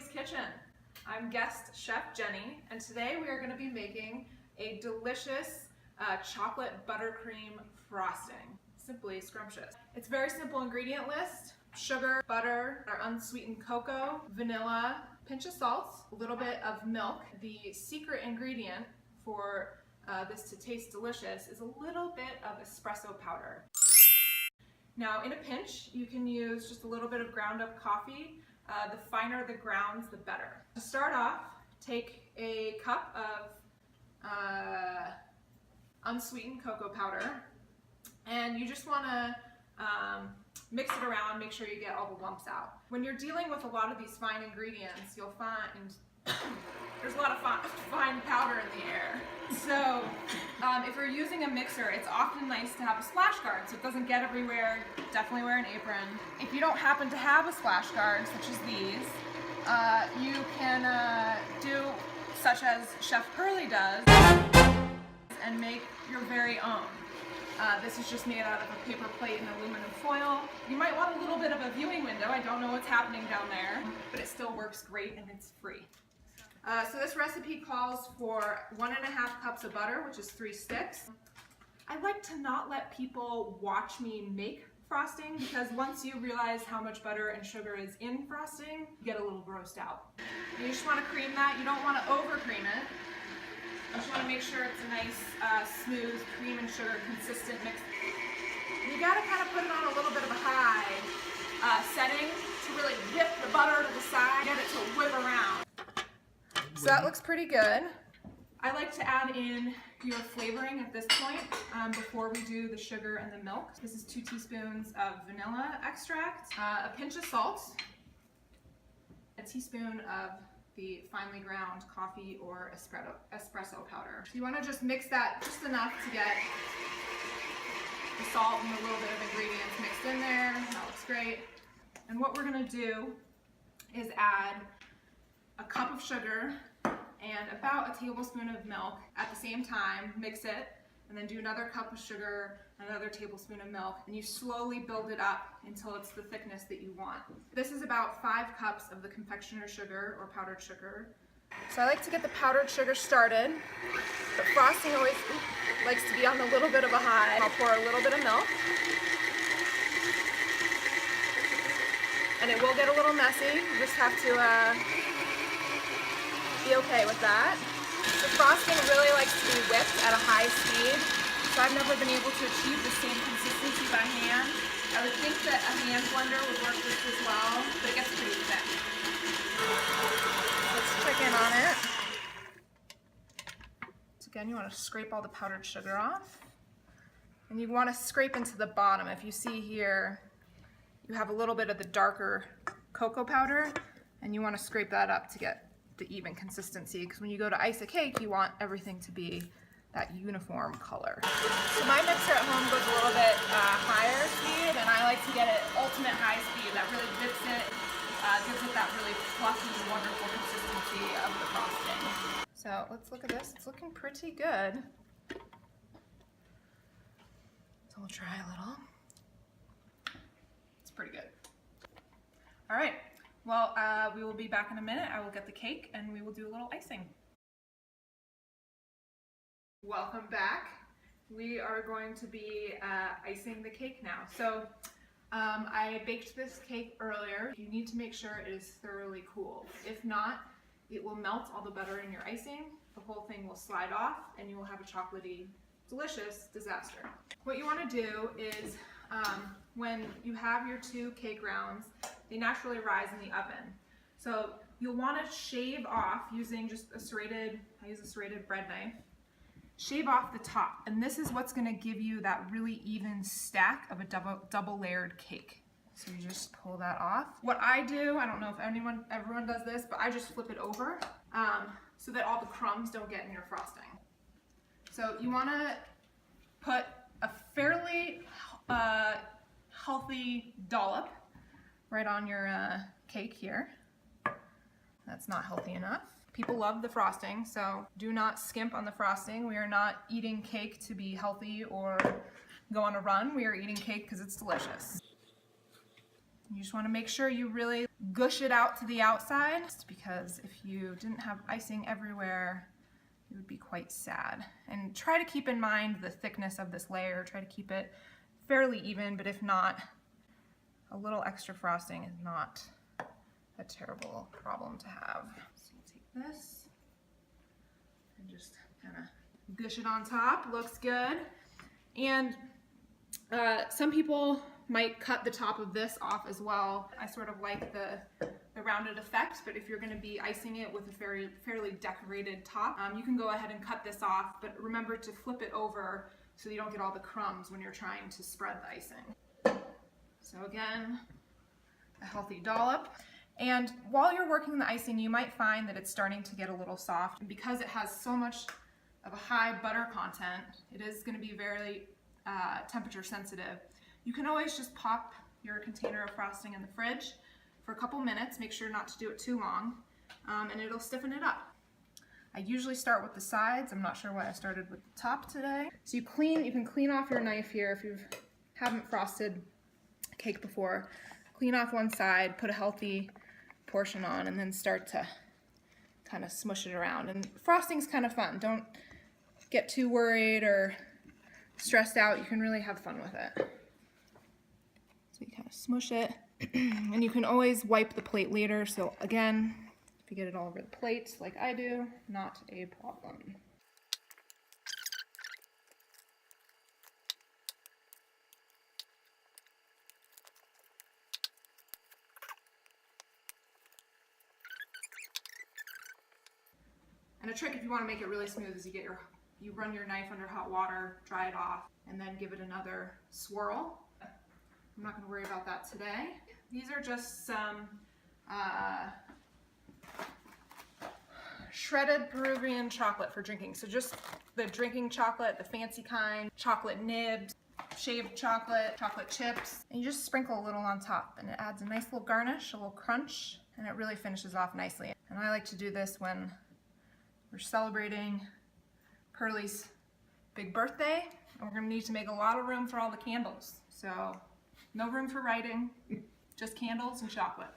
Jennie's Kitchen. I'm guest chef Jennie, and today we are going to be making a delicious chocolate buttercream frosting. Simply scrumptious. It's a very simple ingredient list: sugar, butter, our unsweetened cocoa, vanilla, pinch of salt, a little bit of milk. The secret ingredient for this to taste delicious is a little bit of espresso powder. Now, in a pinch, you can use just a little bit of ground up coffee. The finer the grounds, the better. To start off, take a cup of unsweetened cocoa powder, and you just want to mix it around, make sure you get all the lumps out. When you're dealing with a lot of these fine ingredients, you'll find there's a lot of fine powder in the air. So if you're using a mixer, it's often nice to have a splash guard so it doesn't get everywhere. Definitely wear an apron. If you don't happen to have a splash guard, such as these, you can do such as Chef Curly does and make your very own. This is just made out of a paper plate and aluminum foil. You might want a little bit of a viewing window. I don't know what's happening down there, but it still works great and it's free. So this recipe calls for 1.5 cups of butter, which is 3 sticks. I like to not let people watch me make frosting, because once you realize how much butter and sugar is in frosting, you get a little grossed out. You just want to cream that. You don't want to over cream it. You just want to make sure it's a nice, smooth cream and sugar consistent mix. You got to kind of put it on a little bit of a high setting to really whip the butter to the side, get it to whip around. So that looks pretty good. I like to add in your flavoring at this point before we do the sugar and the milk. This is 2 teaspoons of vanilla extract, a pinch of salt, a teaspoon of the finely ground coffee or espresso powder. So you want to just mix that just enough to get the salt and a little bit of ingredients mixed in there. That looks great. And what we're going to do is add a cup of sugar and about a tablespoon of milk at the same time. Mix it, and then do another cup of sugar, another tablespoon of milk, and you slowly build it up until it's the thickness that you want. This is about 5 cups of the confectioner sugar or powdered sugar. So I like to get the powdered sugar started, but frosting always likes to be on a little bit of a high. I'll pour a little bit of milk, and it will get a little messy. You just have to be okay with that. The frosting really likes to be whipped at a high speed, so I've never been able to achieve the same consistency by hand. I would think that a hand blender would work just as well, but it gets pretty thick. Let's check in on it. So again, you want to scrape all the powdered sugar off, and you want to scrape into the bottom. If you see here, you have a little bit of the darker cocoa powder, and you want to scrape that up to get the even consistency, because when you go to ice a cake, you want everything to be that uniform color. So my mixer at home goes a little bit higher speed, and I like to get it ultimate high speed. That really dips it, gives it that really fluffy, wonderful consistency of the frosting. So let's look at this. It's looking pretty good. So we'll try a little. It's pretty good. All right. Well, we will be back in a minute. I will get the cake and we will do a little icing. Welcome back. We are going to be icing the cake now. So I baked this cake earlier. You need to make sure it is thoroughly cool. If not, it will melt all the butter in your icing. The whole thing will slide off and you will have a chocolatey, delicious disaster. What you want to do is when you have your 2 cake rounds, they naturally rise in the oven. So you'll want to shave off using just I use a serrated bread knife. Shave off the top, and this is what's going to give you that really even stack of a double layered cake. So you just pull that off. What I do, I don't know if everyone does this, but I just flip it over so that all the crumbs don't get in your frosting. So you want to put a fairly healthy dollop right on your cake here. That's not healthy enough. People love the frosting, so do not skimp on the frosting. We are not eating cake to be healthy or go on a run. We are eating cake because it's delicious. You just want to make sure you really gush it out to the outside, because if you didn't have icing everywhere, it would be quite sad. And try to keep in mind the thickness of this layer. Try to keep it fairly even, but if not, a little extra frosting is not a terrible problem to have. So you take this and just kind of gush it on top. Looks good. And some people might cut the top of this off as well. I sort of like the rounded effect, but if you're going to be icing it with a fairly decorated top, you can go ahead and cut this off, but remember to flip it over so you don't get all the crumbs when you're trying to spread the icing. So again, a healthy dollop. And while you're working the icing, you might find that it's starting to get a little soft. And because it has so much of a high butter content, it is going to be very temperature sensitive. You can always just pop your container of frosting in the fridge for a couple minutes. Make sure not to do it too long, and it'll stiffen it up. I usually start with the sides. I'm not sure why I started with the top today. So you can clean off your knife here if you haven't frosted cake before. Clean off one side, put a healthy portion on, and then start to kind of smush it around. And frosting's kind of fun. Don't get too worried or stressed out. You can really have fun with it. So you kind of smush it, and you can always wipe the plate later. So again, if you get it all over the plate like I do, not a problem. And a trick if you want to make it really smooth is you run your knife under hot water, dry it off, and then give it another swirl. I'm not going to worry about that today. These are just some shredded Peruvian chocolate for drinking. So just the drinking chocolate, the fancy kind, chocolate nibs, shaved chocolate, chocolate chips, and you just sprinkle a little on top, and it adds a nice little garnish, a little crunch, and it really finishes off nicely. And I like to do this when we're celebrating Pearlie's big birthday, and we're going to need to make a lot of room for all the candles. So no room for writing, just candles and chocolate.